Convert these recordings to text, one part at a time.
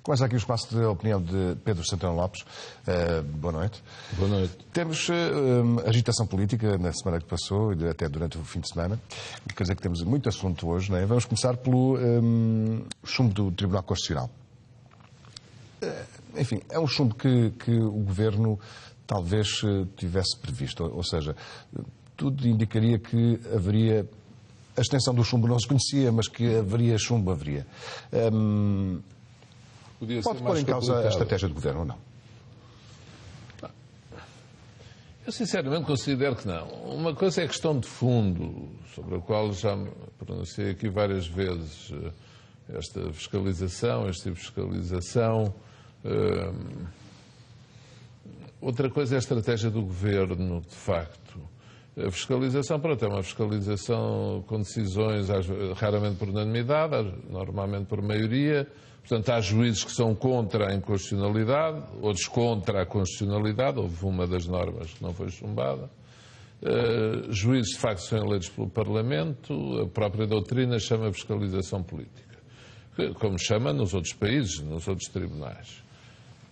Começa aqui o espaço de opinião de Pedro Santana Lopes. Boa noite. Boa noite. Temos agitação política na semana que passou e até durante o fim de semana. Quer dizer que temos muito assunto hoje, não é? Vamos começar pelo chumbo do Tribunal Constitucional. Enfim, é um chumbo que o Governo talvez tivesse previsto. Ou seja, tudo indicaria que haveria... A extensão do chumbo não se conhecia, mas que haveria chumbo, haveria. Pode pôr em causa a estratégia do Governo ou não? Eu sinceramente considero que não. Uma coisa é a questão de fundo, sobre a qual já me pronunciei aqui várias vezes. Esta fiscalização, este tipo de fiscalização. Outra coisa é a estratégia do Governo, de facto. A fiscalização, pronto, é uma fiscalização com decisões raramente por unanimidade, normalmente por maioria. Portanto, há juízes que são contra a inconstitucionalidade, outros contra a constitucionalidade. Houve uma das normas que não foi chumbada. Juízes, de facto, são eleitos pelo Parlamento. A própria doutrina chama fiscalização política, como chama nos outros países, nos outros tribunais.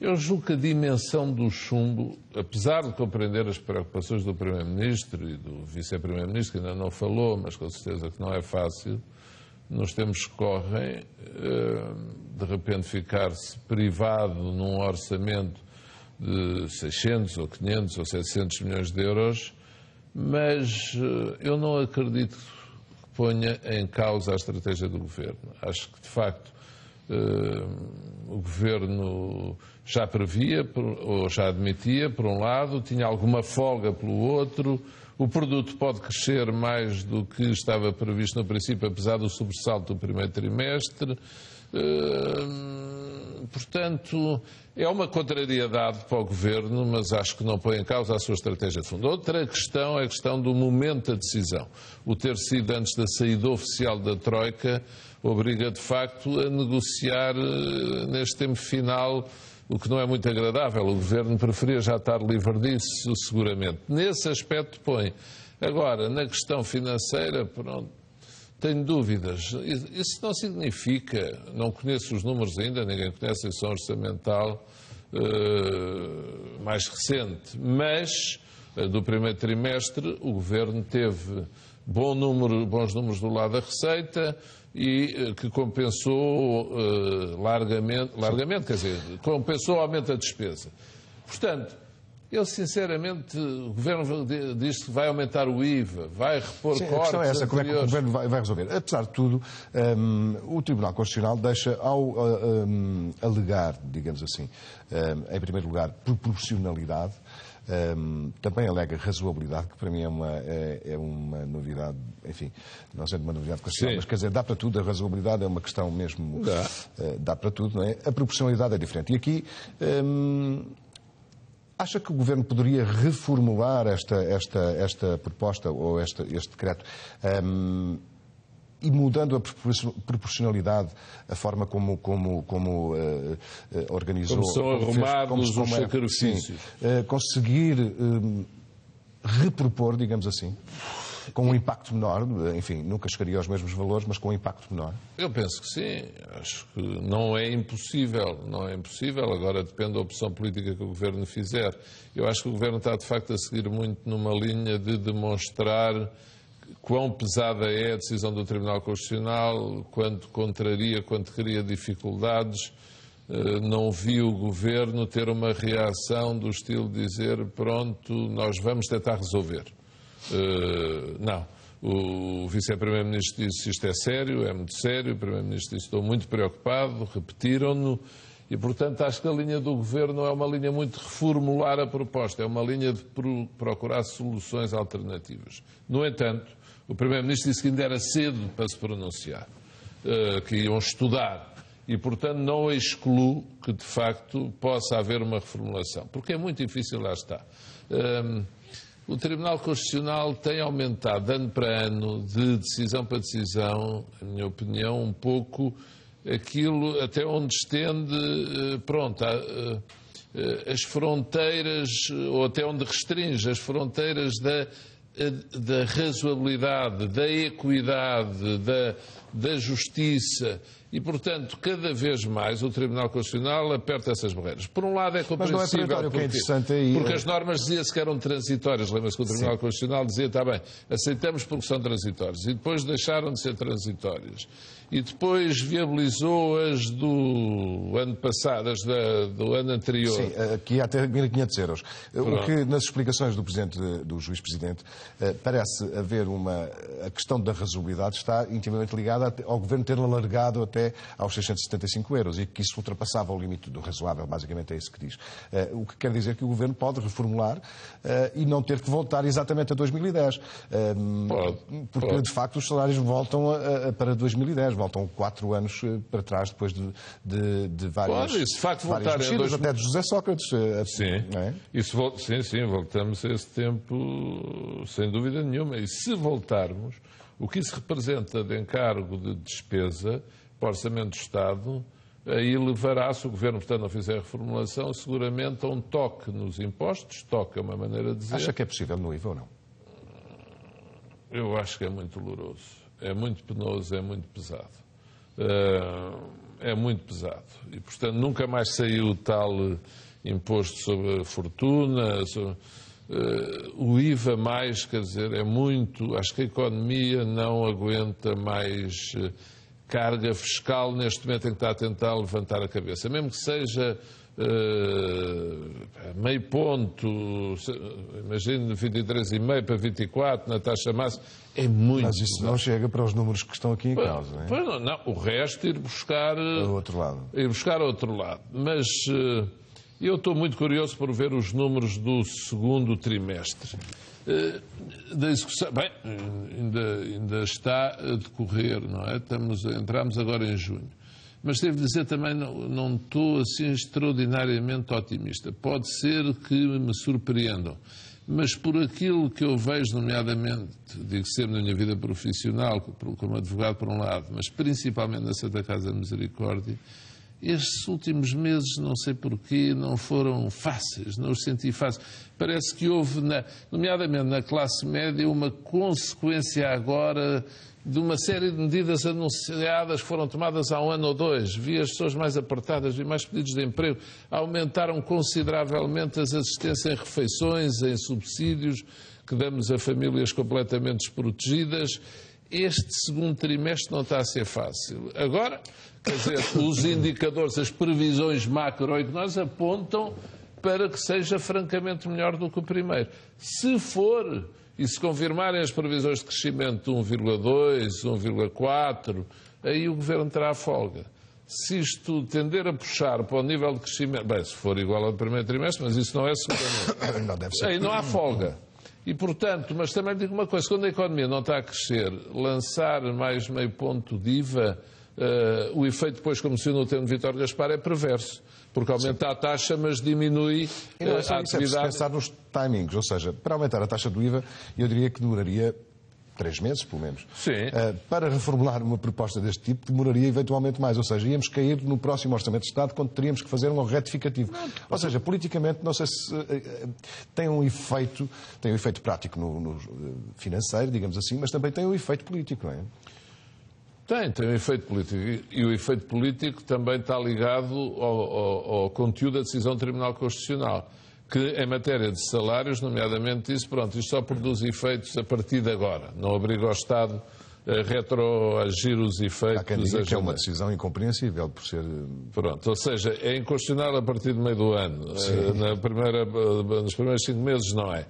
Eu julgo que a dimensão do chumbo, apesar de compreender as preocupações do Primeiro-Ministro e do Vice-Primeiro-Ministro, que ainda não falou, mas com certeza que não é fácil, nos tempos que correm, de repente ficar-se privado num orçamento de 600 ou 500 ou 700 milhões de euros, mas eu não acredito que ponha em causa a estratégia do Governo. Acho que, de facto, o Governo já previa, ou já admitia, por um lado, tinha alguma folga pelo outro, o produto pode crescer mais do que estava previsto no princípio, apesar do sobressalto do primeiro trimestre. Portanto, é uma contrariedade para o Governo, mas acho que não põe em causa a sua estratégia de fundo. Outra questão é a questão do momento da decisão. O ter sido antes da saída oficial da Troika obriga, de facto, a negociar neste tempo final, o que não é muito agradável. O Governo preferia já estar livre disso, seguramente. Nesse aspecto põe. Agora, na questão financeira, pronto, tenho dúvidas. Isso não significa, não conheço os números ainda, ninguém conhece a sessão orçamental mais recente, mas do primeiro trimestre o Governo teve bons números do lado da receita e que compensou largamente, quer dizer, compensou o aumento da despesa. Portanto, eu sinceramente, o Governo diz que vai aumentar o IVA, vai repor cortes. A questão é essa, como é que o Governo vai resolver? Apesar de tudo, o Tribunal Constitucional deixa, ao alegar, digamos assim, em primeiro lugar, proporcionalidade, também alega razoabilidade, que para mim é uma novidade, enfim, não sendo uma novidade constitucional, mas quer dizer, dá para tudo, a razoabilidade é uma questão mesmo, dá para tudo, não é? A proporcionalidade é diferente. E aqui, acha que o Governo poderia reformular esta proposta, ou este decreto, e mudando a proporcionalidade, a forma como organizou... Como são arrumados os sacrifícios. Conseguir repropor, digamos assim, com um impacto menor, enfim, nunca chegaria aos mesmos valores, mas com um impacto menor? Eu penso que sim. Acho que não é impossível. Não é impossível. Agora depende da opção política que o Governo fizer. Eu acho que o Governo está, de facto, a seguir muito numa linha de demonstrar quão pesada é a decisão do Tribunal Constitucional, quanto contraria, quanto cria dificuldades. Não vi o Governo ter uma reação do estilo de dizer, pronto, nós vamos tentar resolver. Não. O Vice-Primeiro-Ministro disse isto é sério, é muito sério. O Primeiro-Ministro disse estou muito preocupado, repetiram-no. E, portanto, acho que a linha do Governo é uma linha muito de reformular a proposta, é uma linha de procurar soluções alternativas. No entanto, o Primeiro-Ministro disse que ainda era cedo para se pronunciar, que iam estudar. E, portanto, não excluo que, de facto, possa haver uma reformulação. Porque é muito difícil, lá está. O Tribunal Constitucional tem aumentado, de ano para ano, de decisão para decisão, na minha opinião, um pouco aquilo até onde estende, pronto, as fronteiras, ou até onde restringe as fronteiras da razoabilidade, da equidade, da Justiça e, portanto, cada vez mais o Tribunal Constitucional aperta essas barreiras. Por um lado é compreensível, mas não é perentório, que é interessante aí, porque as normas dizia-se que eram transitórias. Lembra-se que o Tribunal Constitucional dizia, está bem, aceitamos porque são transitórias, e depois deixaram de ser transitórias. E depois viabilizou-as do ano passado, do ano anterior. Sim, aqui há até 1.500 euros. O que, nas explicações do juiz presidente, parece haver a questão da razoabilidade está intimamente ligada ao Governo ter alargado até aos 675 euros e que isso ultrapassava o limite do razoável, basicamente é isso que diz. O que quer dizer que o Governo pode reformular e não ter que voltar exatamente a 2010. Porque, de facto, os salários voltam para 2010. Voltam 4 anos para trás, depois de várias mexidas, até de José Sócrates. Sim. Não é? Sim, voltamos a esse tempo, sem dúvida nenhuma. E se voltarmos, o que isso representa de encargo de despesa para o Orçamento do Estado, aí levará, se o Governo, portanto, não fizer a reformulação, seguramente a um toque nos impostos. Toque é uma maneira de dizer. Acha que é possível no IVA ou não? Eu acho que é muito doloroso. É muito penoso, é muito pesado. É muito pesado. E, portanto, nunca mais saiu tal imposto sobre a fortuna, o IVA mais, quer dizer, é muito... Acho que a economia não aguenta mais carga fiscal neste momento em que está a tentar levantar a cabeça. Mesmo que seja meio ponto, imagino de 23,5 para 24 na taxa máxima, é muito. Mas isso não chega para os números que estão aqui em causa, não é? Pois não, o resto ir buscar ao outro lado. Mas eu estou muito curioso por ver os números do segundo trimestre. Da execução, bem, ainda está a decorrer, não é? Entramos agora em junho. Mas devo dizer também, não estou assim extraordinariamente otimista. Pode ser que me surpreendam. Mas por aquilo que eu vejo, nomeadamente, digo sempre na minha vida profissional, como advogado por um lado, mas principalmente na Santa Casa de Misericórdia, estes últimos meses, não sei porquê, não foram fáceis, não os senti fáceis. Parece que houve, nomeadamente na classe média, uma consequência agora de uma série de medidas anunciadas que foram tomadas há 1 ano ou 2. Vi as pessoas mais apertadas, vi mais pedidos de emprego. Aumentaram consideravelmente as assistências em refeições, em subsídios que damos a famílias completamente desprotegidas. Este segundo trimestre não está a ser fácil. Agora, quer dizer, os indicadores, as previsões macroeconómicas apontam para que seja francamente melhor do que o primeiro. Se for... E se confirmarem as previsões de crescimento de 1,2, 1,4, aí o Governo terá folga. Se isto tender a puxar para o nível de crescimento, bem, se for igual ao primeiro trimestre, mas isso não é seguramente. Não deve ser. Aí não há folga. E, portanto, mas também digo uma coisa, quando a economia não está a crescer, lançar mais meio ponto de IVA, o efeito depois, como se viu no termo de Vítor Gaspar, é perverso. Porque aumenta a taxa, mas diminui a atividade. Se pensar nos timings, ou seja, para aumentar a taxa do IVA, eu diria que demoraria 3 meses, pelo menos. Sim. Para reformular uma proposta deste tipo, demoraria eventualmente mais. Ou seja, íamos cair no próximo Orçamento de Estado quando teríamos que fazer um retificativo. Ou seja, politicamente, não sei se tem um efeito prático no financeiro, digamos assim, mas também tem um efeito político, não é? Tem um efeito político. E o efeito político também está ligado ao conteúdo da decisão do Tribunal Constitucional, que em matéria de salários, nomeadamente, disse, pronto, isto só produz efeitos a partir de agora. Não obriga o Estado a retroagir os efeitos. Há quem diga que é uma decisão incompreensível por ser... Pronto, ou seja, é inconstitucional a partir do meio do ano. Nos primeiros 5 meses não é.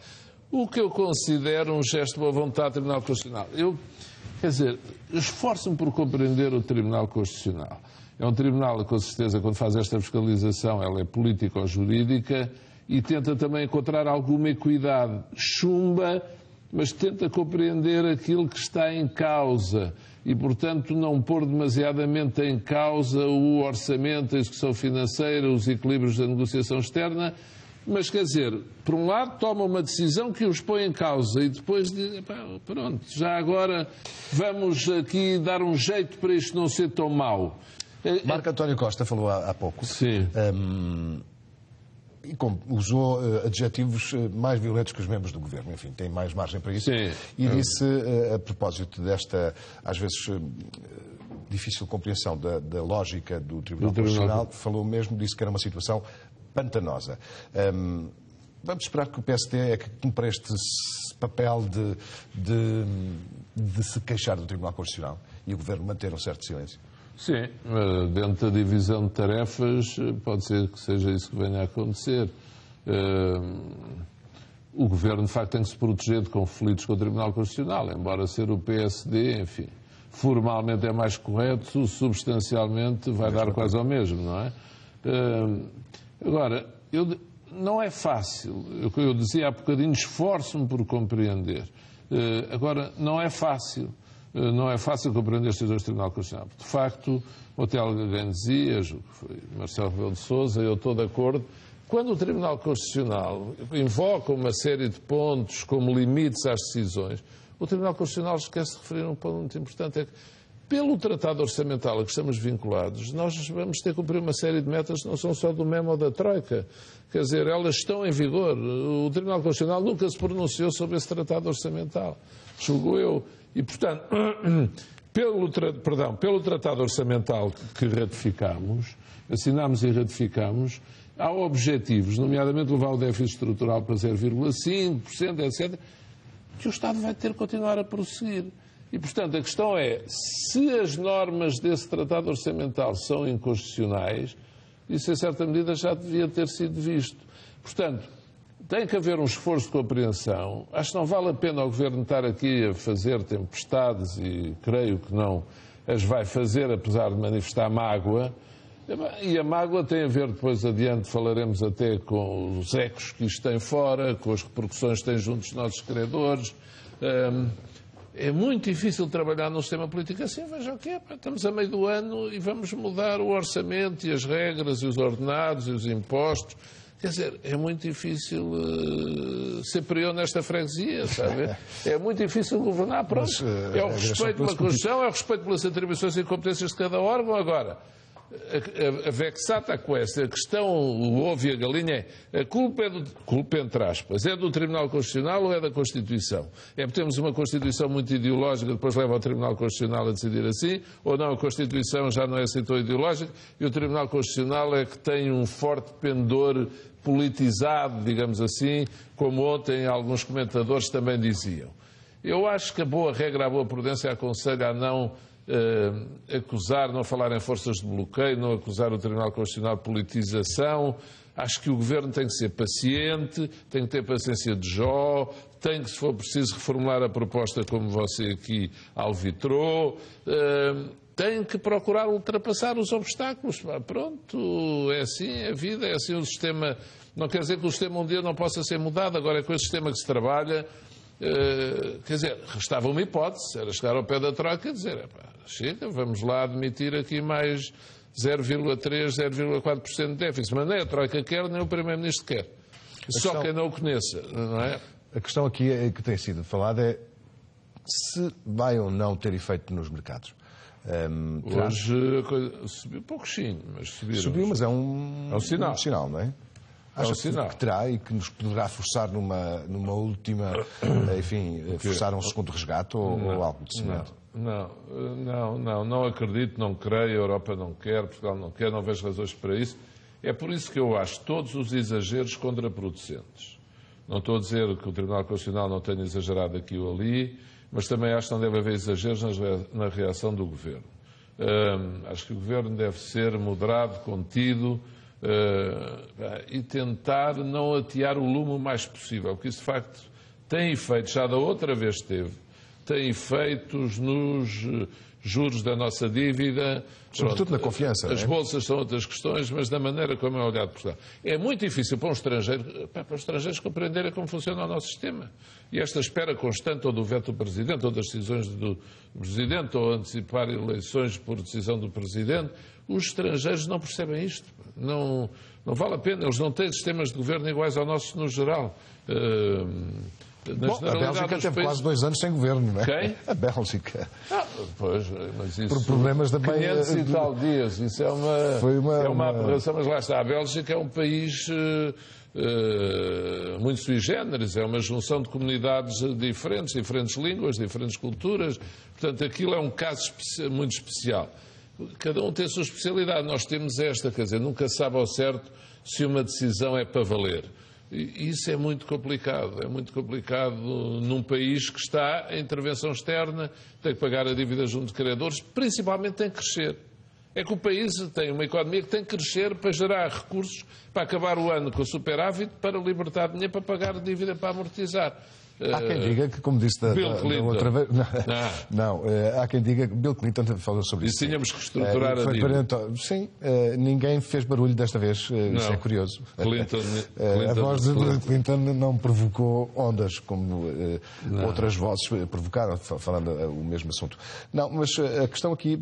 O que eu considero um gesto de boa vontade do Tribunal Constitucional. Quer dizer, esforço-me por compreender o Tribunal Constitucional. É um tribunal, com certeza, quando faz esta fiscalização, ela é política ou jurídica e tenta também encontrar alguma equidade. Chumba, mas tenta compreender aquilo que está em causa e, portanto, não pôr demasiadamente em causa o orçamento, a execução financeira, os equilíbrios da negociação externa. Mas, quer dizer, por um lado toma uma decisão que os põe em causa e depois diz, pronto, já agora vamos aqui dar um jeito para isto não ser tão mau. Marco António Costa falou há pouco. Sim. e usou adjetivos mais violentos que os membros do Governo. Enfim, tem mais margem para isso. Sim. E disse, a propósito desta, às vezes, difícil compreensão da lógica do Tribunal Constitucional, falou mesmo, disse que era uma situação pantanosa. Vamos esperar que o PSD é que cumpra este papel de se queixar do Tribunal Constitucional e o Governo manter um certo silêncio. Sim, dentro da divisão de tarefas pode ser que seja isso que venha a acontecer. O Governo, de facto, tem que se proteger de conflitos com o Tribunal Constitucional, embora ser o PSD, enfim, formalmente é mais correto, substancialmente vai dar quase ao mesmo, não é? Agora, não é fácil. Eu dizia há bocadinho, esforço-me por compreender. Agora, não é fácil. Não é fácil compreender as decisões do Tribunal Constitucional. De facto, o até alguém dizia, que foi Marcelo Rebelo de Sousa, e eu estou de acordo, quando o Tribunal Constitucional invoca uma série de pontos como limites às decisões, o Tribunal Constitucional esquece de referir um ponto muito importante, é que pelo Tratado Orçamental a que estamos vinculados, nós vamos ter que cumprir uma série de metas que não são só do memo ou da Troika. Quer dizer, elas estão em vigor. O Tribunal Constitucional nunca se pronunciou sobre esse Tratado Orçamental, julgo eu. E, portanto, pelo Tratado Orçamental que ratificámos, assinámos e ratificámos, há objetivos, nomeadamente levar o déficit estrutural para 0,5%, etc., que o Estado vai ter que continuar a prosseguir. E, portanto, a questão é, se as normas desse Tratado Orçamental são inconstitucionais, isso, em certa medida, já devia ter sido visto. Portanto, tem que haver um esforço de compreensão. Acho que não vale a pena o Governo estar aqui a fazer tempestades, e creio que não as vai fazer, apesar de manifestar mágoa. E a mágoa tem a ver, depois adiante falaremos até com os ecos que isto tem fora, com as repercussões que tem junto dos nossos credores. É muito difícil trabalhar num sistema político assim. Veja o que é, estamos a meio do ano e vamos mudar o orçamento e as regras e os ordenados e os impostos. Quer dizer, é muito difícil ser prior nesta freguesia, sabe? É muito difícil governar, pronto. Mas, é o respeito pela Constituição, é o respeito pelas atribuições e competências de cada órgão. Agora, a vexata quest, a questão, o ovo e a galinha é, a culpa entre aspas, é do Tribunal Constitucional ou é da Constituição? É porque temos uma Constituição muito ideológica, depois leva ao Tribunal Constitucional a decidir assim, ou não, a Constituição já não é assim tão ideológica e o Tribunal Constitucional é que tem um forte pendor politizado, digamos assim, como ontem alguns comentadores também diziam. Eu acho que a boa regra, a boa prudência aconselha a não acusar, não falar em forças de bloqueio, não acusar o Tribunal Constitucional de politização. Acho que o Governo tem que ser paciente, tem que ter paciência de Jó, tem que, se for preciso, reformular a proposta como você aqui alvitrou, tem que procurar ultrapassar os obstáculos. Pronto, é assim a vida, é assim o sistema. Não quer dizer que o sistema um dia não possa ser mudado, agora é com esse sistema que se trabalha. Quer dizer, restava uma hipótese, era chegar ao pé da Troika e dizer, chega, vamos lá admitir aqui mais 0,3%, 0,4% de déficit. Mas nem a Troika quer, nem o Primeiro-Ministro quer. Só quem não o conheça, não é? A questão aqui que tem sido falada é se vai ou não ter efeito nos mercados. Hoje a coisa subiu pouquinho, mas subiram. Subiu, mas é um sinal, não é? Acho que terá e que nos poderá forçar numa última, enfim, forçar um segundo resgate ou algo de semelhante. Não acredito, não creio, a Europa não quer, Portugal não quer, não vejo razões para isso. É por isso que eu acho todos os exageros contraproducentes. Não estou a dizer que o Tribunal Constitucional não tenha exagerado aqui ou ali, mas também acho que não deve haver exageros na reação do Governo. Acho que o Governo deve ser moderado, contido, e tentar não atear o lume o mais possível, porque isso de facto tem efeitos, já da outra vez teve, tem efeitos nos juros da nossa dívida, sobretudo na confiança. As bolsas são outras questões, mas da maneira como é olhado por Portugal. É muito difícil para os estrangeiros compreenderem como funciona o nosso sistema. E esta espera constante ou do veto do Presidente, ou das decisões do Presidente, ou antecipar eleições por decisão do Presidente, os estrangeiros não percebem isto. Não vale a pena, eles não têm sistemas de governo iguais ao nosso no geral. Bom, a Bélgica teve quase 2 anos sem governo, não é? Quem? A Bélgica. Pois, mas isso... Por problemas da 500 e tal dias, isso é uma aberração, mas lá está. A Bélgica é um país muito sui generis, é uma junção de comunidades diferentes línguas, diferentes culturas. Portanto, aquilo é um caso muito especial. Cada um tem a sua especialidade. Nós temos esta, quer dizer, nunca sabe ao certo se uma decisão é para valer. E isso é muito complicado. É muito complicado num país que está em intervenção externa, tem que pagar a dívida junto de credores, principalmente tem que crescer. É que o país tem uma economia que tem que crescer para gerar recursos para acabar o ano com superávit, para libertar dinheiro para pagar a dívida para amortizar. Há quem diga que, como disse da outra vez... Não, há quem diga que Bill Clinton falou sobre isso. E tínhamos que estruturar a dívida. Sim, ninguém fez barulho desta vez, isso é curioso. A voz de Bill Clinton não provocou ondas, como outras vozes provocaram, falando o mesmo assunto. Não, mas a questão aqui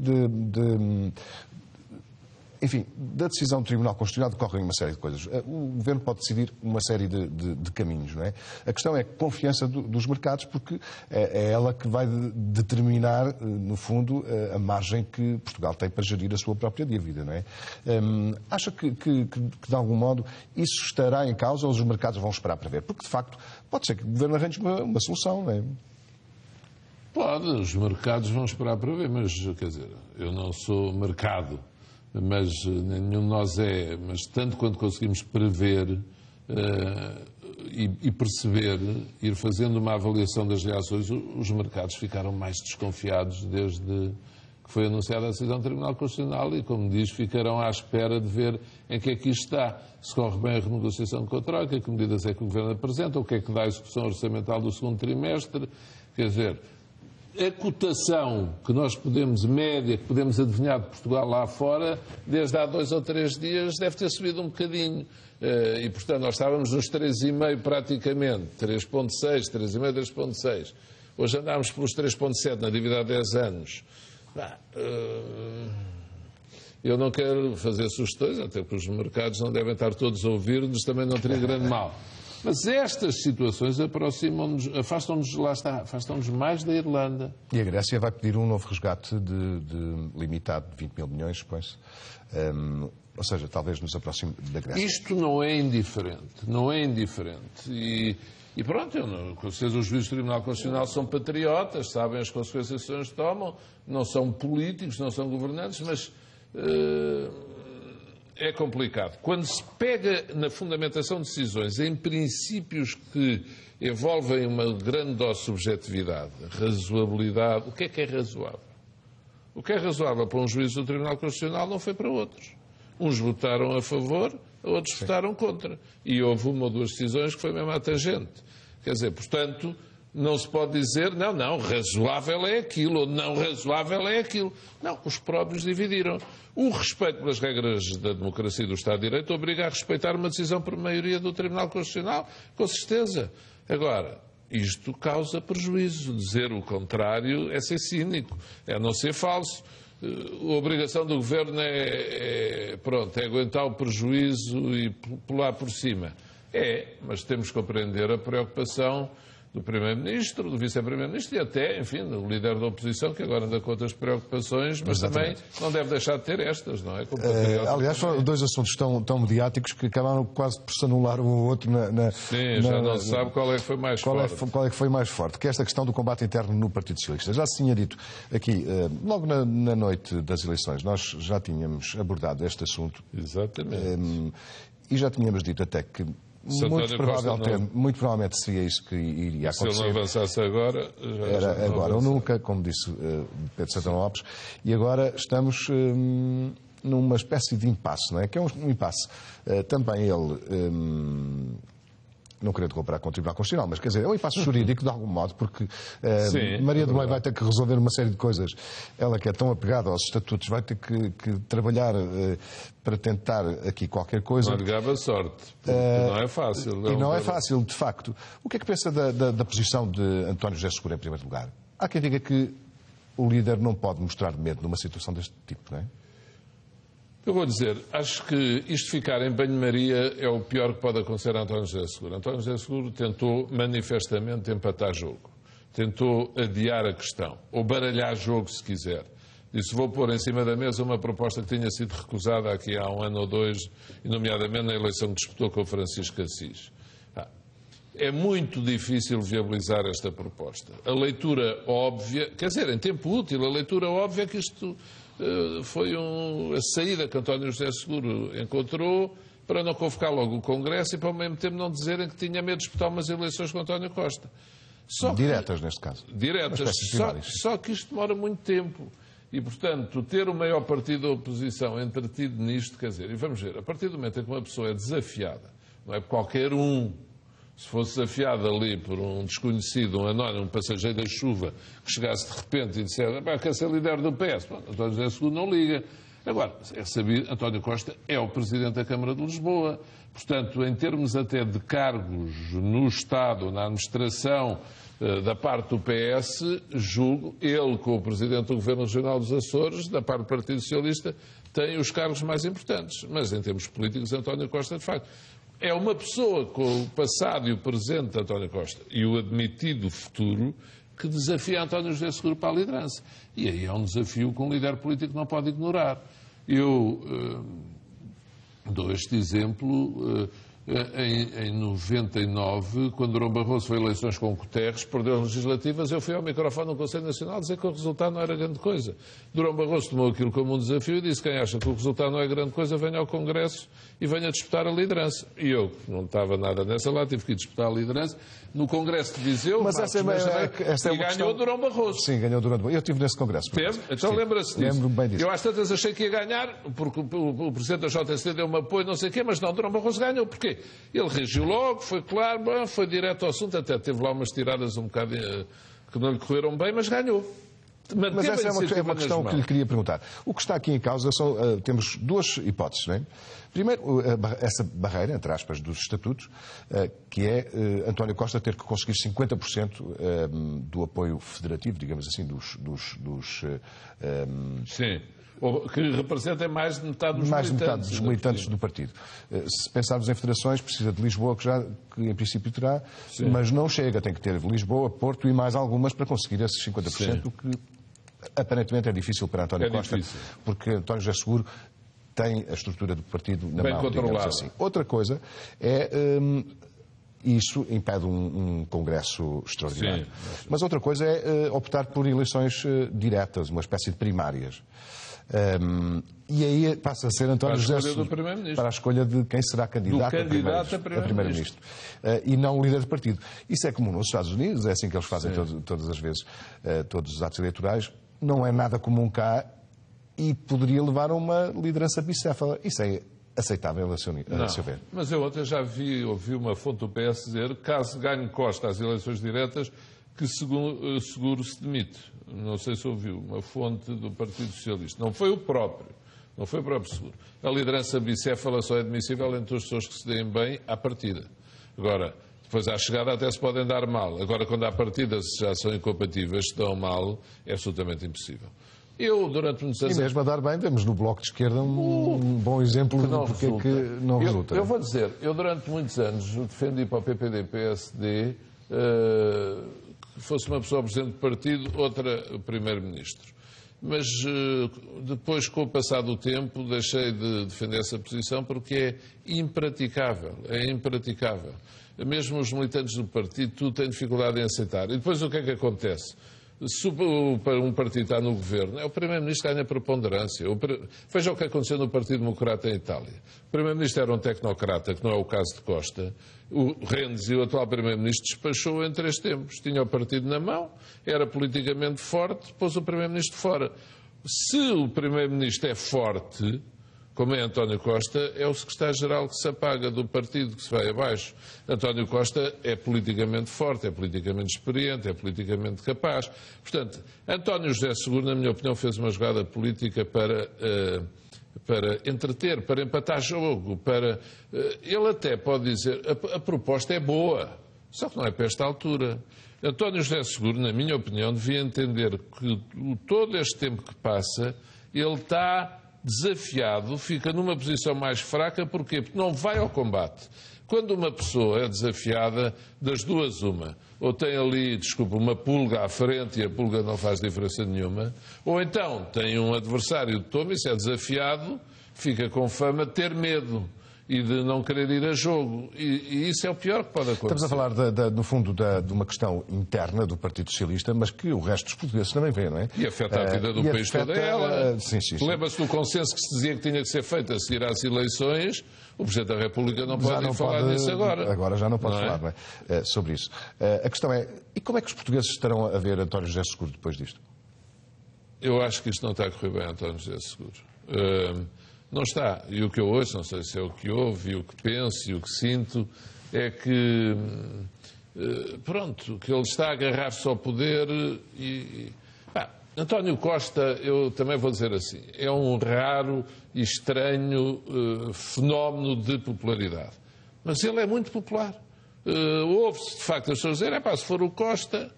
enfim, da decisão do Tribunal Constitucional decorrem uma série de coisas. O Governo pode decidir uma série de caminhos, não é? A questão é a confiança dos mercados, porque é ela que vai determinar, no fundo, a margem que Portugal tem para gerir a sua própria dívida, não é? Acha que, de algum modo, isso estará em causa ou os mercados vão esperar para ver? Porque, de facto, pode ser que o Governo arranje uma solução, não é? Pode, os mercados vão esperar para ver, mas, quer dizer, eu não sou mercado. Mas nenhum de nós é, mas tanto quanto conseguimos prever e perceber, ir fazendo uma avaliação das reações, os mercados ficaram mais desconfiados desde que foi anunciada a decisão do Tribunal Constitucional e, como diz, ficarão à espera de ver em que é que isto está. Se corre bem a renegociação com a Troika, que medidas é que o Governo apresenta, o que é que dá a execução orçamental do segundo trimestre, quer dizer... A cotação que nós podemos, média, que podemos adivinhar de Portugal lá fora, desde há 2 ou 3 dias, deve ter subido um bocadinho. E, portanto, nós estávamos nos 3,5 praticamente, 3,6, 3,5, 3,6. Hoje andámos pelos 3,7 na dívida há 10 anos. Eu não quero fazer sugestões, até porque os mercados não devem estar todos a ouvir-nos, também não teria grande mal. Mas estas situações aproximam-nos, afastam-nos, lá está, afastam-nos mais da Irlanda. E a Grécia vai pedir um novo resgate limitado de 20 mil milhões, supõe-se. Ou seja, talvez nos aproxime da Grécia. Isto não é indiferente, não é indiferente. E pronto, com certeza os juízes do Tribunal Constitucional são patriotas, sabem as consequências que eles tomam, não são políticos, não são governantes, mas... É complicado. Quando se pega na fundamentação de decisões em princípios que envolvem uma grande dose de subjetividade, razoabilidade, o que é razoável? O que é razoável para um juiz do Tribunal Constitucional não foi para outros. Uns votaram a favor, outros votaram contra. E houve 1 ou 2 decisões que foi mesmo à tangente. Quer dizer, portanto... Não se pode dizer, não, razoável é aquilo, ou não razoável é aquilo. Não, os próprios dividiram. O respeito pelas regras da democracia e do Estado de Direito obriga a respeitar uma decisão por maioria do Tribunal Constitucional, com certeza. Agora, isto causa prejuízo. Dizer o contrário é ser cínico, é não ser falso. A obrigação do Governo é aguentar o prejuízo e pular por cima. Mas temos que compreender a preocupação do Primeiro-Ministro, do Vice-Primeiro-Ministro e até, enfim, do líder da oposição, que agora anda com outras preocupações, mas Exatamente. Também não deve deixar de ter estas, não é? Aliás, foram 2 assuntos tão mediáticos que acabaram quase por se anular um ou outro Sim, já não se sabe qual é que foi mais forte. Qual é que foi mais forte? Que é esta questão do combate interno no Partido Socialista. Já se tinha dito aqui, logo na noite das eleições, nós já tínhamos abordado este assunto. Exatamente. E já tínhamos dito até que muito provavelmente seria isso que iria acontecer. Se ele não avançasse agora... Era agora ou nunca, como disse Pedro Santana Lopes. E agora estamos numa espécie de impasse, não é? Que é um impasse. Também ele... não querendo comparar com o Tribunal Constitucional, mas quer dizer, é um impasse jurídico de algum modo, porque Maria do Bem vai ter que resolver uma série de coisas. Ela que é tão apegada aos estatutos vai ter que trabalhar para tentar aqui qualquer coisa. Não lhe gava sorte, porque não é fácil. E não é fácil, de facto. O que é que pensa da posição de António José Seguro em primeiro lugar? Há quem diga que o líder não pode mostrar medo numa situação deste tipo, não é? Eu vou dizer, acho que isto ficar em banho-maria é o pior que pode acontecer a António José Seguro. António José Seguro tentou manifestamente empatar jogo, tentou adiar a questão, ou baralhar jogo, se quiser. Disse, vou pôr em cima da mesa uma proposta que tinha sido recusada aqui há 1 ano ou 2, e nomeadamente na eleição que disputou com o Francisco Assis. É muito difícil viabilizar esta proposta. A leitura óbvia, quer dizer, em tempo útil, a leitura óbvia é que isto foi a saída que António José Seguro encontrou para não convocar logo o Congresso e para ao mesmo tempo não dizerem que tinha medo de disputar umas eleições com António Costa. Diretas, neste caso. Diretas. Só que isto demora muito tempo. E, portanto, ter o maior partido da oposição entretido nisto, quer dizer, e vamos ver, a partir do momento em que uma pessoa é desafiada, não é por qualquer um, se fosse desafiado ali por um desconhecido, um anónimo, um passageiro da chuva, que chegasse de repente e dissesse, quer ser líder do PS, António José Seguro não liga. Agora, é sabido, António Costa é o Presidente da Câmara de Lisboa. Portanto, em termos até de cargos no Estado, na administração, da parte do PS, julgo, ele, com o Presidente do Governo Regional dos Açores, da parte do Partido Socialista, tem os cargos mais importantes. Mas, em termos políticos, António Costa, de facto, é uma pessoa com o passado e o presente de António Costa e o admitido futuro que desafia António José Seguro para a liderança. E aí é um desafio que um líder político não pode ignorar. Eu dou este exemplo. Em 99, quando Durão Barroso foi a eleições com Guterres, perdeu as legislativas, eu fui ao microfone no Conselho Nacional dizer que o resultado não era grande coisa. Durão Barroso tomou aquilo como um desafio e disse, quem acha que o resultado não é grande coisa, venha ao Congresso e venha disputar a liderança. E eu, que não estava nada nessa lá, tive que ir disputar a liderança no Congresso de Viseu, mas essa é e ganhou Durão Barroso. Sim, ganhou Durão Barroso. Eu estive nesse Congresso. Teve? Então lembra-se disso. Lembro-me bem disso. Eu às tantas achei que ia ganhar, porque o Presidente da JSD deu-me apoio, não sei o quê, mas não, Durão Barroso ganhou. Porquê? Ele reagiu logo, foi claro, foi direto ao assunto, até teve lá umas tiradas um bocado que não lhe correram bem, mas ganhou. Mas essa é uma questão que lhe queria perguntar. O que está aqui em causa são, temos duas hipóteses, não é? Primeiro, essa barreira, entre aspas, dos estatutos, que é António Costa ter que conseguir 50% do apoio federativo, digamos assim, Sim. Que representem mais de metade dos militantes do partido. Se pensarmos em federações, precisa de Lisboa, que em princípio terá, sim, mas não chega, tem que ter Lisboa, Porto e mais algumas para conseguir esses 50%, o que aparentemente é difícil para António Costa, porque António José Seguro tem a estrutura do partido na mão, digamos assim. Outra coisa é... Isso impede um congresso extraordinário. Sim. Mas outra coisa é optar por eleições diretas, uma espécie de primárias. E aí passa a ser António José Seguro para a escolha de quem será candidato a primeiro-ministro. E não o líder do partido. Isso é comum nos Estados Unidos, é assim que eles fazem todas as vezes, todos os atos eleitorais. Não é nada comum cá e poderia levar a uma liderança bicéfala. Isso é aceitável, a seu ver. Mas eu ontem já ouvi uma fonte do PS dizer que, caso ganhe Costa às eleições diretas, que Seguro se demite. Não sei se ouviu, uma fonte do Partido Socialista. Não foi o próprio Seguro. A liderança bicéfala só é admissível entre as pessoas que se deem bem à partida. Agora, depois à chegada até se podem dar mal. Agora, quando à partida já são incompatíveis, se dão mal, é absolutamente impossível. Eu, durante muitos anos... E mesmo a dar bem, temos no Bloco de Esquerda um bom exemplo de porque é que não resulta. Eu vou dizer, eu durante muitos anos defendi para o PPD-PSD que fosse uma pessoa presidente do partido, outra primeiro-ministro. Mas depois, com o passar do tempo, deixei de defender essa posição porque é impraticável. É impraticável. Mesmo os militantes do partido, tudo têm dificuldade em aceitar. E depois o que é que acontece? Se um partido está no governo, o Primeiro-Ministro ganha preponderância. Veja o que aconteceu no Partido Democrata em Itália. O Primeiro-Ministro era um tecnocrata, que não é o caso de Costa. O Renzi, o atual Primeiro-Ministro, despachou em 3 tempos. Tinha o partido na mão, era politicamente forte, pôs o Primeiro-Ministro fora. Se o Primeiro-Ministro é forte, como é António Costa, é o secretário-geral que se apaga do partido, que se vai abaixo. António Costa é politicamente forte, é politicamente experiente, é politicamente capaz. Portanto, António José Seguro, na minha opinião, fez uma jogada política para entreter, para empatar jogo, ele até pode dizer, a proposta é boa, só que não é para esta altura. António José Seguro, na minha opinião, devia entender que todo este tempo que passa, ele está desafiado fica numa posição mais fraca. Porquê? Porque não vai ao combate. Quando uma pessoa é desafiada, das duas uma, ou tem ali, uma pulga à frente e a pulga não faz diferença nenhuma, ou então tem um adversário de toma e se é desafiado, fica com fama de ter medo e de não querer ir a jogo. E isso é o pior que pode acontecer. Estamos a falar, no fundo, de uma questão interna do Partido Socialista, mas que o resto dos portugueses também vê, não é? E afeta a vida do país toda ela. Sim. Lembra-se do consenso que se dizia que tinha que ser feito a seguir às eleições. O Presidente da República não pode falar nisso agora. Agora já não pode falar, não é? Sobre isso. A questão é, e como é que os portugueses estarão a ver António José Seguro depois disto? Eu acho que isto não está a correr bem, António José Seguro. Não está. E o que eu ouço, não sei se é o que ouvo, e o que penso, e o que sinto, é que, que ele está a agarrar-se ao poder e... António Costa, eu também vou dizer assim, é um raro e estranho fenómeno de popularidade. Mas ele é muito popular. Ouve-se, de facto, as pessoas dizerem, se for o Costa,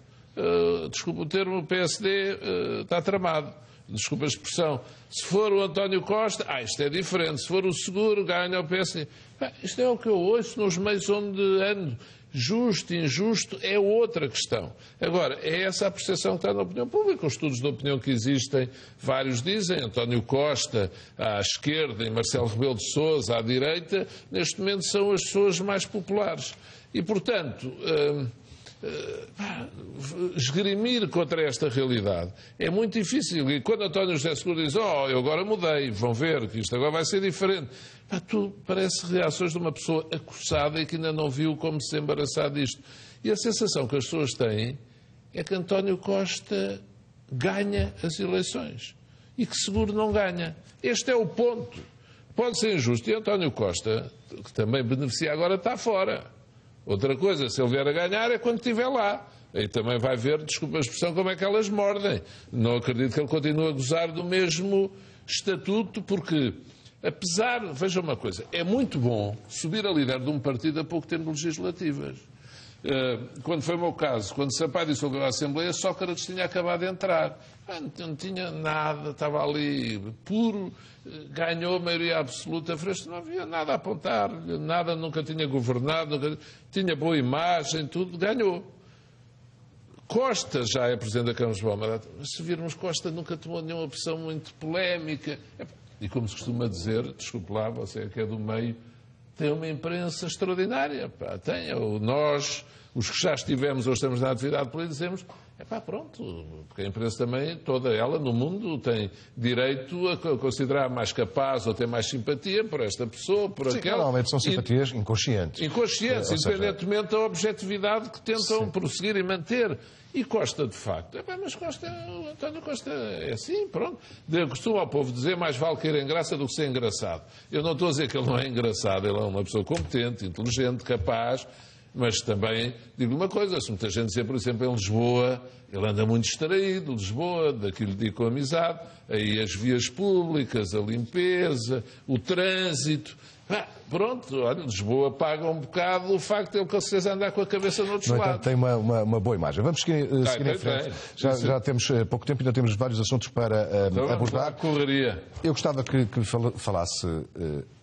desculpa o termo, o PSD está tramado. Desculpa a expressão. Se for o António Costa, isto é diferente. Se for o Seguro, ganha o PSD. Isto é o que eu ouço nos meios onde ando. Justo, injusto, é outra questão. Agora, é essa a percepção que está na opinião pública. Os estudos de opinião que existem, vários dizem, António Costa à esquerda e Marcelo Rebelo de Sousa à direita, neste momento são as pessoas mais populares. E, portanto... esgrimir contra esta realidade é muito difícil. E quando António José Seguro diz eu agora mudei, vão ver que isto agora vai ser diferente, tu parece reações de uma pessoa acossada e que ainda não viu como se embaraçar disto. E a sensação que as pessoas têm é que António Costa ganha as eleições e que Seguro não ganha. Este é o ponto. Pode ser injusto e António Costa, que também beneficia agora, está fora. Outra coisa, se ele vier a ganhar, é quando estiver lá. Aí também vai ver, desculpa a expressão, como é que elas mordem. Não acredito que ele continue a gozar do mesmo estatuto, porque, veja uma coisa, é muito bom subir a líder de um partido a pouco tempo de legislativas. Quando foi o meu caso, quando Sampaio dissolveu a Assembleia, Sócrates tinha acabado de entrar. Não tinha nada, estava ali puro, ganhou a maioria absoluta, não havia nada a apontar, nada, nunca tinha governado, tinha boa imagem, tudo, ganhou. Costa já é Presidente da Câmara de Lisboa, mas se virmos Costa nunca tomou nenhuma opção muito polémica. E como se costuma dizer, desculpe lá, você que é do meio, tem uma imprensa extraordinária. Tem, nós, os que já estivemos ou estamos na atividade política, dizemos, pronto, porque a imprensa também, toda ela no mundo, tem direito a considerar mais capaz ou ter mais simpatia por esta pessoa, por aquela. Normalmente são simpatias inconscientes. Inconscientes, independentemente da objetividade que tentam prosseguir e manter. E Costa, de facto, mas António Costa é assim, pronto. Costumo ao povo dizer, mais vale querer graça do que ser engraçado. Eu não estou a dizer que ele não é engraçado, ele é uma pessoa competente, inteligente, capaz, mas também digo uma coisa, se muita gente dizer, por exemplo, em Lisboa, ele anda muito distraído, Lisboa, daquilo que digo com amizade, aí as vias públicas, a limpeza, o trânsito. Pronto, olha, Lisboa paga um bocado o facto de ele com certeza andar com a cabeça no outro lado. Tem uma boa imagem. Vamos seguir em frente. Já temos pouco tempo e ainda temos vários assuntos para abordar. Correria. Eu gostava que falasse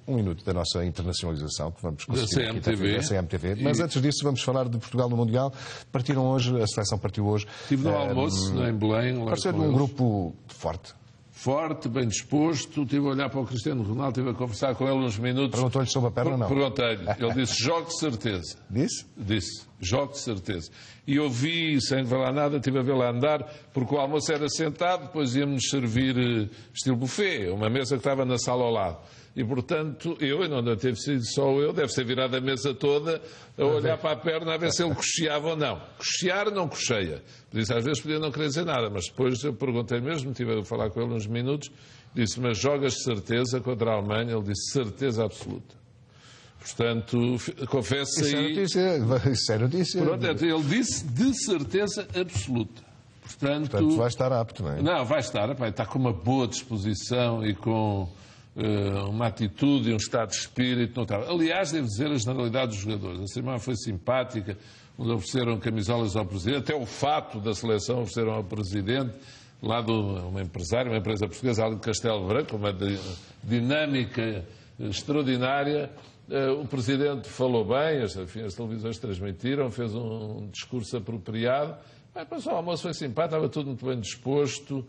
um minuto da nossa internacionalização, que vamos conseguir da CMTV. Mas antes disso vamos falar de Portugal no Mundial. Partiram hoje, a seleção partiu hoje. Estive no almoço, em Belém. Pareceu um grupo forte. Forte, bem disposto, estive a olhar para o Cristiano Ronaldo, estive a conversar com ele uns minutos. Perguntou-lhe sobre a perna ou não? Perguntei-lhe. Ele disse, jogo de certeza. Disse? Disse, jogo de certeza. E eu vi, sem falar nada, estive a vê-lo andar, porque o almoço era sentado, depois íamos servir estilo buffet, uma mesa que estava na sala ao lado. E, portanto, e não deve ter sido só eu, deve ser virado a mesa toda a olhar para a perna a ver se ele cocheava ou não. Cochear não cocheia. Por isso, às vezes podia não querer dizer nada, mas depois eu perguntei mesmo, estive a falar com ele uns minutos, disse, mas jogas de certeza contra a Alemanha? Ele disse, certeza absoluta. Portanto, confesso aí... Isso é notícia. Pronto, ele disse de certeza absoluta. Portanto, vai estar apto, não é? Não, vai estar, está com uma boa disposição e com... uma atitude e um estado de espírito notável. Aliás, devo dizer a generalidade dos jogadores. A cerimónia foi simpática, onde ofereceram camisolas ao Presidente, até o fato da seleção ofereceram ao Presidente. uma empresária, uma empresa portuguesa ali de Castelo Branco, uma dinâmica extraordinária. O Presidente falou bem, as televisões transmitiram, fez um discurso apropriado. Passou o almoço, foi simpático, estava tudo muito bem disposto,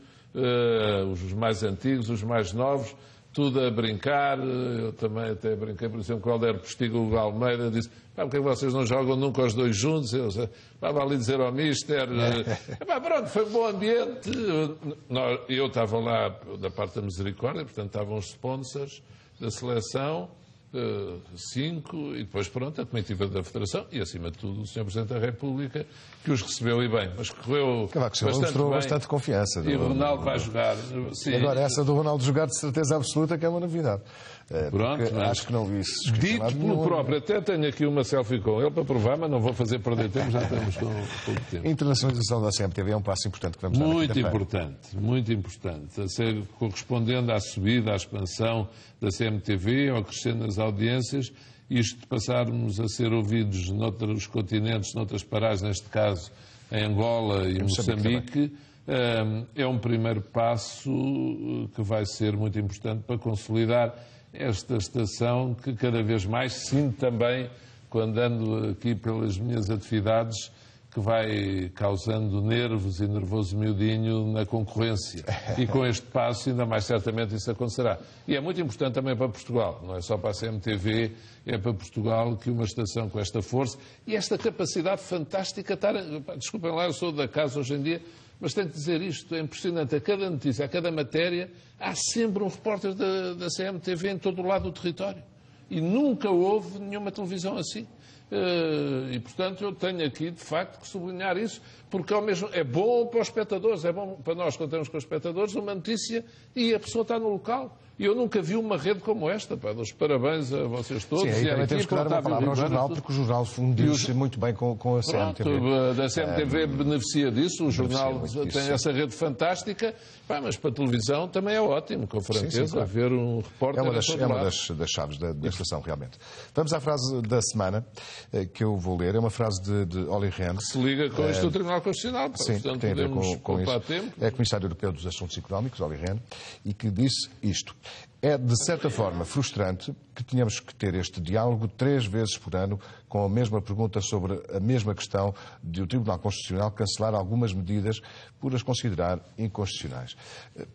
os mais antigos, os mais novos, tudo a brincar. Eu também até brinquei, por exemplo, com o Helder Postigo, o Almeida, disse: porque é que vocês não jogam nunca os dois juntos? Eu estava ali a dizer ao Mister. Pronto, foi um bom ambiente. Eu estava lá da parte da Misericórdia, portanto estavam os sponsors da seleção, 5, e depois, pronto, a comitiva da Federação e, acima de tudo, o Sr. Presidente da República, que os recebeu e bem. Mas correu mostrou bastante confiança. E o Ronaldo vai jogar. Sim. Agora, essa do Ronaldo jogar, de certeza absoluta, que é uma novidade. Pronto, acho que não vi isso. Dito pelo próprio, até tenho aqui uma selfie com ele para provar, mas não vou fazer perder tempo, já estamos com pouco tempo. A internacionalização da CMTV é um passo importante que vamos dar. Muito importante. A ser correspondendo à subida, à expansão da CMTV, ao crescer nas audiências, isto de passarmos a ser ouvidos noutros continentes, noutras paragens, neste caso em Angola e Moçambique, é um primeiro passo que vai ser muito importante para consolidar esta estação que cada vez mais sinto também, quando ando aqui pelas minhas atividades, que vai causando nervos e nervoso miudinho na concorrência. E com este passo, ainda mais certamente, isso acontecerá. E é muito importante também para Portugal, não é só para a CMTV, é para Portugal que uma estação com esta força e esta capacidade fantástica de estar... Desculpem lá, eu sou da casa hoje em dia, mas tenho que dizer isto, é impressionante. A cada notícia, a cada matéria, há sempre um repórter da CMTV em todo o lado do território. E nunca houve nenhuma televisão assim. E, portanto, eu tenho aqui, de facto, que sublinhar isso, porque ao mesmo é bom para os espectadores, é bom para nós, quando temos com os espectadores, uma notícia e a pessoa está no local. E eu nunca vi uma rede como esta. Dou-os parabéns a vocês todos. Sim, aí também temos que dar uma palavra ao jornal, porque o jornal fundiu-se muito bem com a CMTV. Pronto, a CMTV beneficia disso, o jornal tem essa rede fantástica, mas para a televisão também é ótimo, com franqueza, claro. Haver um repórter. É uma das chaves da estação, realmente. Vamos à frase da semana, que eu vou ler. É uma frase de Olli Rehn. Que se liga com isto do Tribunal Constitucional. Sim, portanto, tem a ver com isso. Tempo. É Comissário Europeu dos Assuntos Económicos, Olli Rehn, e que disse isto. É, de certa forma, frustrante que tenhamos que ter este diálogo 3 vezes por ano com a mesma pergunta sobre a mesma questão de o Tribunal Constitucional cancelar algumas medidas por as considerar inconstitucionais.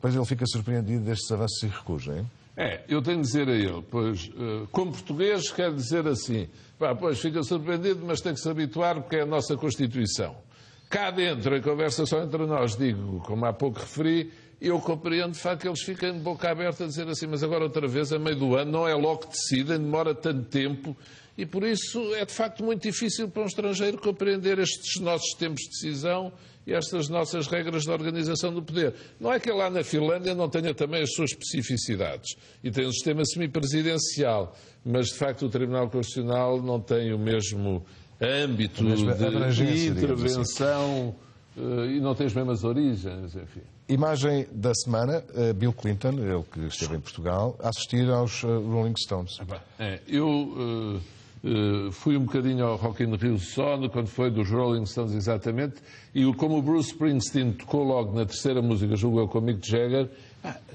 Pois ele fica surpreendido destes avanços e recuos, não é? Eu tenho de dizer a ele, pois, como português, quero dizer assim, pois fica surpreendido, mas tem que se habituar porque é a nossa Constituição. Cá dentro, a conversa só entre nós, digo, como há pouco referi, eu compreendo, de facto, que eles ficam de boca aberta a dizer assim, mas agora outra vez, a meio do ano, não é logo que decidem, demora tanto tempo, e por isso é, de facto, muito difícil para um estrangeiro compreender estes nossos tempos de decisão e estas nossas regras de organização do poder. Não é que lá na Finlândia não tenha também as suas especificidades, e tem um sistema semipresidencial, mas, de facto, o Tribunal Constitucional não tem o mesmo âmbito de intervenção e não tem as mesmas origens, enfim. Imagem da semana, Bill Clinton, ele que esteve em Portugal, a assistir aos Rolling Stones. Eu fui um bocadinho ao Rock in Rio só, quando foi dos Rolling Stones exatamente, e como o Bruce Springsteen tocou logo na terceira música, julgo eu, com o Mick Jagger,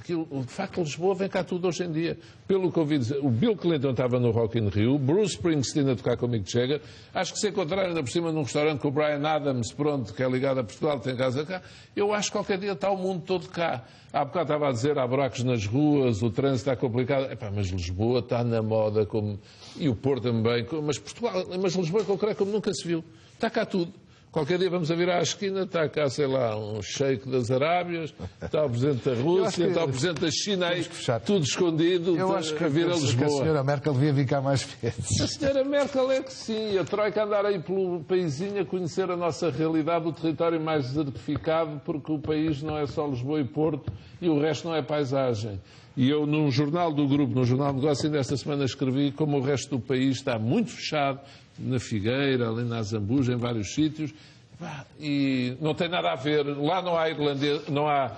de facto, Lisboa vem cá tudo hoje em dia. Pelo que ouvi dizer, o Bill Clinton estava no Rock in Rio, Bruce Springsteen a tocar com o Mick Jagger, acho que se encontraram ainda por cima num restaurante com o Bryan Adams, pronto, que é ligado a Portugal, tem casa cá, eu acho que qualquer dia está o mundo todo cá. Há bocado estava a dizer, há buracos nas ruas, o trânsito está complicado, mas Lisboa está na moda, e o Porto também, mas Lisboa é concreto como nunca se viu, está cá tudo. Qualquer dia vamos a virar à esquina, está cá, sei lá, um sheik das Arábias, está o Presidente da Rússia, está o Presidente da China, aí, tudo escondido, eu acho que a vir a Lisboa. A senhora Merkel devia vir cá mais vezes. A senhora Merkel é que sim, a Troika andar aí pelo paísinho a conhecer a nossa realidade, o território mais desertificado, porque o país não é só Lisboa e Porto e o resto não é paisagem. E eu, num jornal do grupo, no Jornal de Negócio, ainda esta semana escrevi como o resto do país está muito fechado, na Figueira, ali na Zambuja, em vários sítios, e não tem nada a ver. Lá não há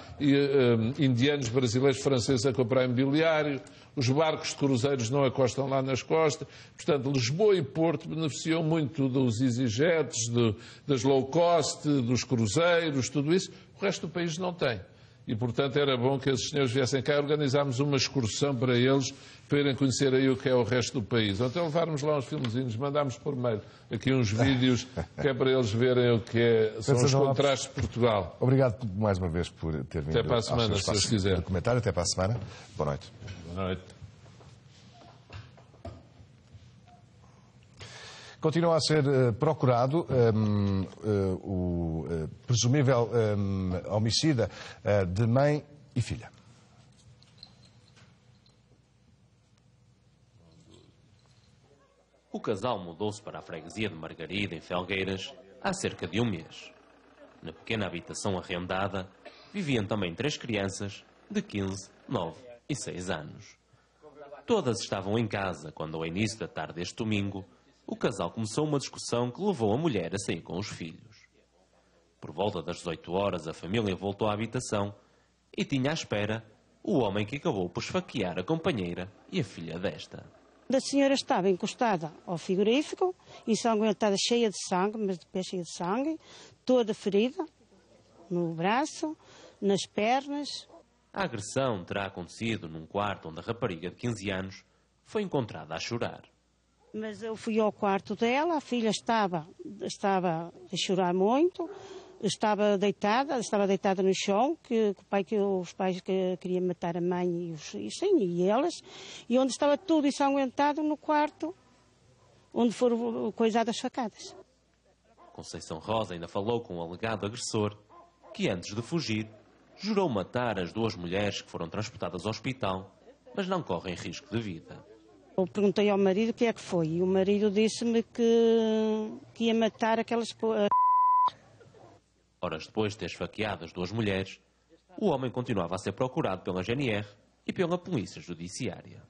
indianos, brasileiros, franceses a comprar imobiliário, os barcos de cruzeiros não acostam lá nas costas. Portanto, Lisboa e Porto beneficiam muito dos EasyJets, das low cost, dos cruzeiros, tudo isso. O resto do país não tem. E, portanto, era bom que esses senhores viessem cá e organizámos uma excursão para eles, para irem conhecer aí o que é o resto do país. Ou então levarmos lá uns filmezinhos, mandámos por mail aqui uns vídeos, que é para eles verem o que são os contrastes de Portugal. Obrigado mais uma vez por ter vindo. Até para a semana, se Deus quiser. Documentário. Até para a semana. Boa noite. Boa noite. Continua a ser procurado o presumível homicida de mãe e filha. O casal mudou-se para a freguesia de Margarida, em Felgueiras, há cerca de um mês. Na pequena habitação arrendada, viviam também 3 crianças de 15, 9 e 6 anos. Todas estavam em casa quando, ao início da tarde deste domingo, o casal começou uma discussão que levou a mulher a sair com os filhos. Por volta das 18 horas, a família voltou à habitação e tinha à espera o homem que acabou por esfaquear a companheira e a filha desta. A senhora estava encostada ao frigorífico, ensanguentada, cheia de sangue, mas de pé cheia de sangue, toda ferida, no braço, nas pernas. A agressão terá acontecido num quarto onde a rapariga de 15 anos foi encontrada a chorar. Mas eu fui ao quarto dela, a filha estava a chorar muito, estava deitada no chão, que os pais queriam matar a mãe e elas, e onde estava tudo ensanguentado no quarto, onde foram coisadas as facadas. Conceição Rosa ainda falou com o alegado agressor, que antes de fugir, jurou matar as 2 mulheres que foram transportadas ao hospital, mas não correm risco de vida. Eu perguntei ao marido o que é que foi, e o marido disse-me que ia matar aquelas... Horas depois de ter esfaqueado as 2 mulheres, o homem continuava a ser procurado pela GNR e pela Polícia Judiciária.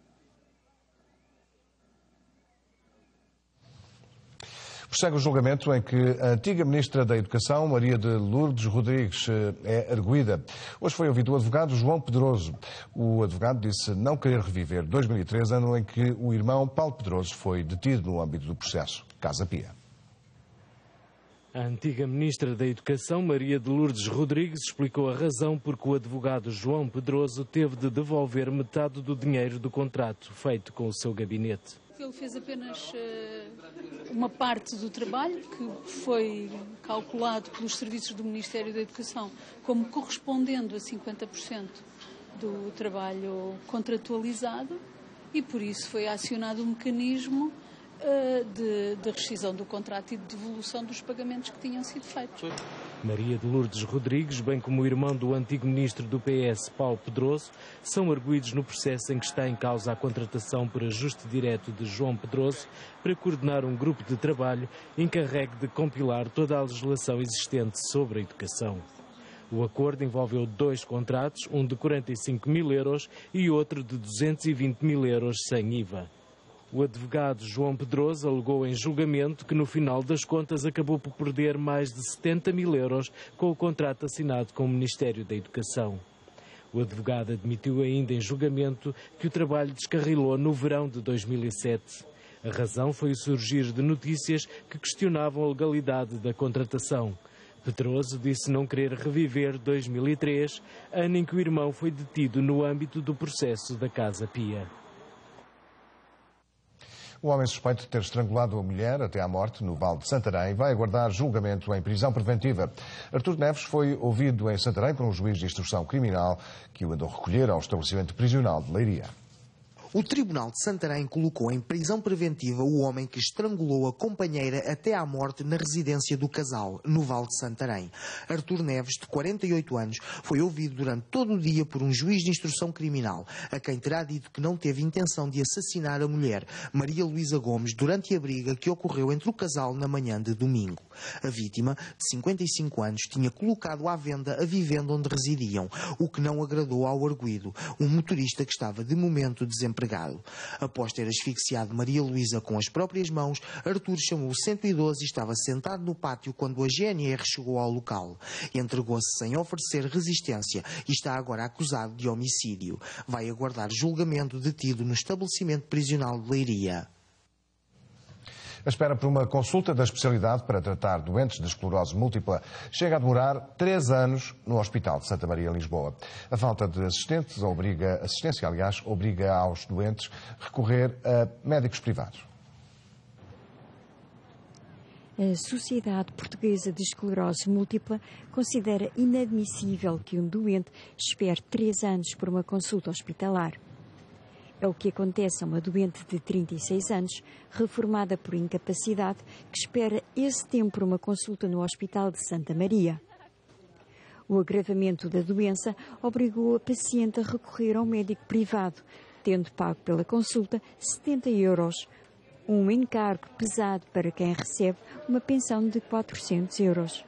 Prossegue o julgamento em que a antiga Ministra da Educação, Maria de Lourdes Rodrigues, é arguida. Hoje foi ouvido o advogado João Pedroso. O advogado disse não querer reviver 2003, ano em que o irmão Paulo Pedroso foi detido no âmbito do processo Casa Pia. A antiga Ministra da Educação, Maria de Lourdes Rodrigues, explicou a razão por que o advogado João Pedroso teve de devolver metade do dinheiro do contrato feito com o seu gabinete. Ele fez apenas uma parte do trabalho que foi calculado pelos serviços do Ministério da Educação como correspondendo a 50% do trabalho contratualizado e por isso foi acionado um mecanismo de rescisão do contrato e de devolução dos pagamentos que tinham sido feitos. Maria de Lourdes Rodrigues, bem como o irmão do antigo ministro do PS, Paulo Pedroso, são arguidos no processo em que está em causa a contratação por ajuste direto de João Pedroso para coordenar um grupo de trabalho encarregue de compilar toda a legislação existente sobre a educação. O acordo envolveu 2 contratos, um de 45 mil euros e outro de 220 mil euros sem IVA. O advogado João Pedroso alegou em julgamento que no final das contas acabou por perder mais de 70 mil euros com o contrato assinado com o Ministério da Educação. O advogado admitiu ainda em julgamento que o trabalho descarrilou no verão de 2007. A razão foi o surgir de notícias que questionavam a legalidade da contratação. Pedroso disse não querer reviver 2003, ano em que o irmão foi detido no âmbito do processo da Casa Pia. O homem suspeito de ter estrangulado a mulher até à morte no Vale de Santarém vai aguardar julgamento em prisão preventiva. Artur Neves foi ouvido em Santarém por um juiz de instrução criminal que o andou recolher ao estabelecimento prisional de Leiria. O Tribunal de Santarém colocou em prisão preventiva o homem que estrangulou a companheira até à morte na residência do casal, no Vale de Santarém. Artur Neves, de 48 anos, foi ouvido durante todo o dia por um juiz de instrução criminal, a quem terá dito que não teve intenção de assassinar a mulher, Maria Luísa Gomes, durante a briga que ocorreu entre o casal na manhã de domingo. A vítima, de 55 anos, tinha colocado à venda a vivenda onde residiam, o que não agradou ao arguido, um motorista que estava de momento desempregado. Após ter asfixiado Maria Luísa com as próprias mãos, Artur chamou o 112 e estava sentado no pátio quando a GNR chegou ao local. Entregou-se sem oferecer resistência e está agora acusado de homicídio. Vai aguardar julgamento detido no estabelecimento prisional de Leiria. A espera por uma consulta da especialidade para tratar doentes de esclerose múltipla chega a demorar 3 anos no Hospital de Santa Maria, em Lisboa. A falta de assistência obriga aos doentes a recorrer a médicos privados. A Sociedade Portuguesa de Esclerose Múltipla considera inadmissível que um doente espere 3 anos por uma consulta hospitalar. É o que acontece a uma doente de 36 anos, reformada por incapacidade, que espera esse tempo por uma consulta no Hospital de Santa Maria. O agravamento da doença obrigou a paciente a recorrer ao médico privado, tendo pago pela consulta 70 €, um encargo pesado para quem recebe uma pensão de 400 €.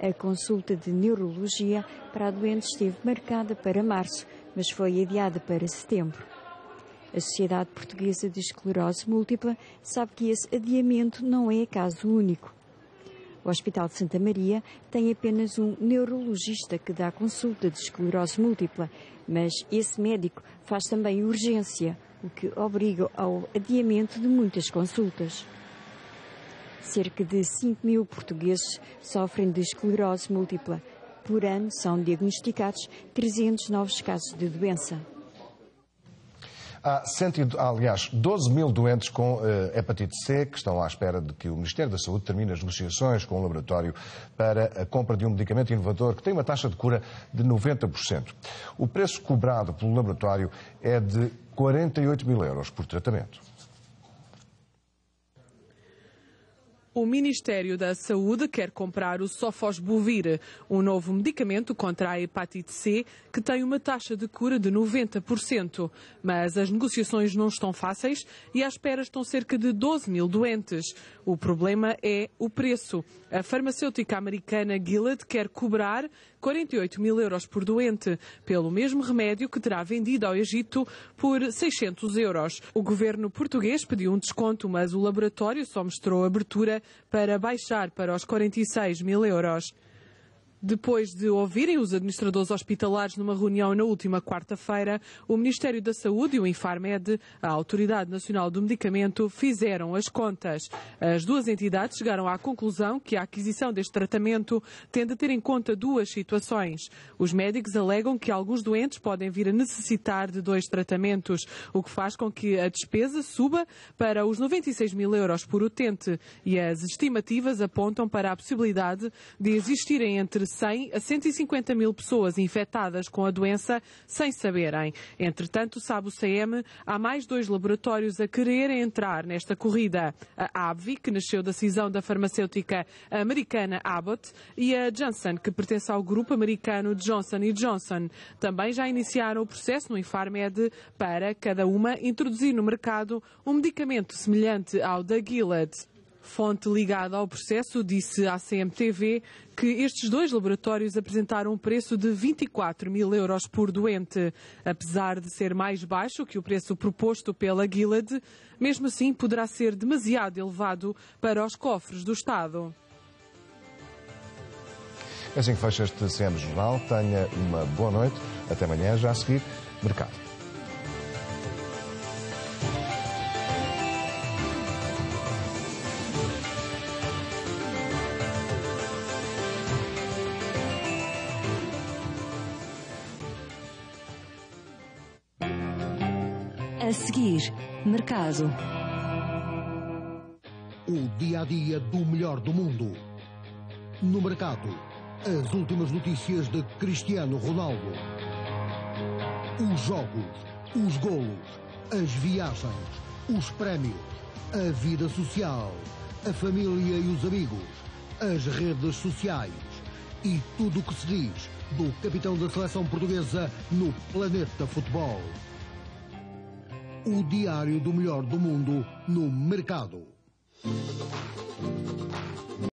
A consulta de neurologia para a doente esteve marcada para março, mas foi adiada para setembro. A Sociedade Portuguesa de Esclerose Múltipla sabe que esse adiamento não é caso único. O Hospital de Santa Maria tem apenas um neurologista que dá consulta de esclerose múltipla, mas esse médico faz também urgência, o que obriga ao adiamento de muitas consultas. Cerca de 5.000 portugueses sofrem de esclerose múltipla. Por ano são diagnosticados 300 novos casos de doença. Há 12.000 doentes com hepatite C que estão à espera de que o Ministério da Saúde termine as negociações com o laboratório para a compra de um medicamento inovador que tem uma taxa de cura de 90%. O preço cobrado pelo laboratório é de 48.000 € por tratamento. O Ministério da Saúde quer comprar o Sofosbuvir, um novo medicamento contra a hepatite C que tem uma taxa de cura de 90%. Mas as negociações não estão fáceis e à espera estão cerca de 12.000 doentes. O problema é o preço. A farmacêutica americana Gilead quer cobrar 48.000 € por doente, pelo mesmo remédio que terá vendido ao Egito por 600 €. O governo português pediu um desconto, mas o laboratório só mostrou abertura para baixar para os 46.000 €. Depois de ouvirem os administradores hospitalares numa reunião na última quarta-feira, o Ministério da Saúde e o Infarmed, a Autoridade Nacional do Medicamento, fizeram as contas. As duas entidades chegaram à conclusão que a aquisição deste tratamento tem de ter em conta 2 situações. Os médicos alegam que alguns doentes podem vir a necessitar de 2 tratamentos, o que faz com que a despesa suba para os 96.000 € por utente, e as estimativas apontam para a possibilidade de existirem entre 100 a 150 mil pessoas infectadas com a doença sem saberem. Entretanto, sabe o CM, há mais 2 laboratórios a quererem entrar nesta corrida. A AbbVie, que nasceu da cisão da farmacêutica americana Abbott, e a Janssen, que pertence ao grupo americano Johnson & Johnson. Também já iniciaram o processo no Infarmed para, cada uma, introduzir no mercado um medicamento semelhante ao da Gilead. Fonte ligada ao processo disse à CMTV que estes 2 laboratórios apresentaram um preço de 24.000 € por doente. Apesar de ser mais baixo que o preço proposto pela Gilead, mesmo assim poderá ser demasiado elevado para os cofres do Estado. É assim que fecha este CM Jornal. Tenha uma boa noite. Até amanhã, já a seguir, Mercado. A seguir, Mercado. O dia-a-dia do melhor do mundo. No Mercado, as últimas notícias de Cristiano Ronaldo. Os jogos, os golos, as viagens, os prémios, a vida social, a família e os amigos, as redes sociais e tudo o que se diz do capitão da seleção portuguesa no planeta futebol. O diário do melhor do mundo no Mercado.